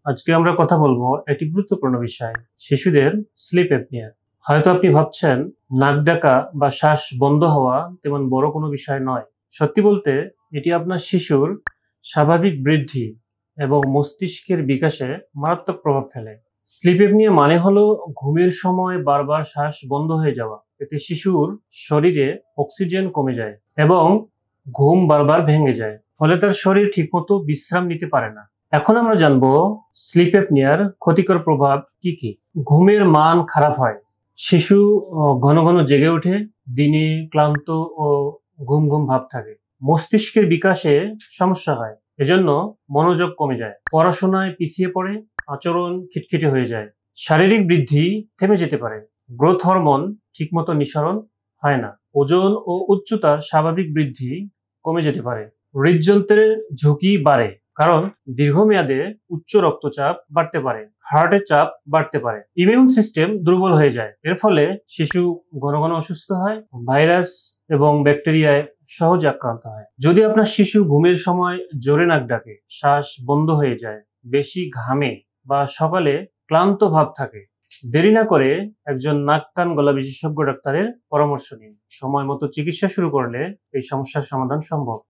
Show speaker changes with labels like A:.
A: আজকে আমরা কথা বলবো একটি গুরুত্বপূর্ণ বিষয়, শিশুদের স্লিপ অ্যাপনিয়া। হয়তো আপনি ভাবছেন নাক ডাকা বা শ্বাস বন্ধ হওয়া তেমন বড় কোনো বিষয় নয়। সত্যি বলতে এটি আপনার শিশুর স্বাভাবিক বৃদ্ধি এবং মস্তিষ্কের বিকাশে মারাত্মক প্রভাব ফেলে। স্লিপ অ্যাপনিয়া মানে হলো ঘুমের সময় বারবার শ্বাস বন্ধ হয়ে যাওয়া। এতে শিশুর শরীরে অক্সিজেন কমে যায় এবং ঘুম বারবার ভেঙে যায়, ফলে তার শরীর ঠিকমতো বিশ্রাম নিতে পারে না। এখন আমরা জানবো স্লিপ অ্যাপনিয়ার ক্ষতিকর প্রভাব কি কি। ঘুমের মান খারাপ হয়, শিশু ঘন ঘন জেগে ওঠে, দিনে ক্লান্ত ও ঘুম ঘুম ভাব থাকে। মস্তিষ্কের বিকাশে সমস্যা হয়, এজন্য মনোযোগ কমে যায়, পড়াশোনায় পিছিয়ে পড়ে, আচরণ খিটখিটে হয়ে যায়। শারীরিক বৃদ্ধি থেমে যেতে পারে, গ্রোথ হরমোন ঠিকমতো নিঃসরণ হয় না, ওজন ও উচ্চতার স্বাভাবিক বৃদ্ধি কমে যেতে পারে। হৃদযন্ত্রের ঝুঁকি বাড়ে, কারণ দীর্ঘমেয়াদে উচ্চ রক্তচাপ বাড়তে পারে, হার্টের চাপ বাড়তে পারে, ইমিউন সিস্টেম দুর্বল হয়ে যায়। এর ফলে শিশু ঘন ঘন অসুস্থ হয়, ভাইরাস এবং ব্যাকটেরিয়ায় সহজে আক্রান্ত হয়। যদি আপনার শিশু ঘুমের সময় জোরে নাক ডাকে, শ্বাস বন্ধ হয়ে যায়, বেশি ঘামে বা সকালে ক্লান্ত ভাব থাকে, দেরি না করে একজন নাক কান গলা বিশেষজ্ঞ ডাক্তারের পরামর্শ নিন। সময় মতো চিকিৎসা শুরু করলে এই সমস্যার সমাধান সম্ভব।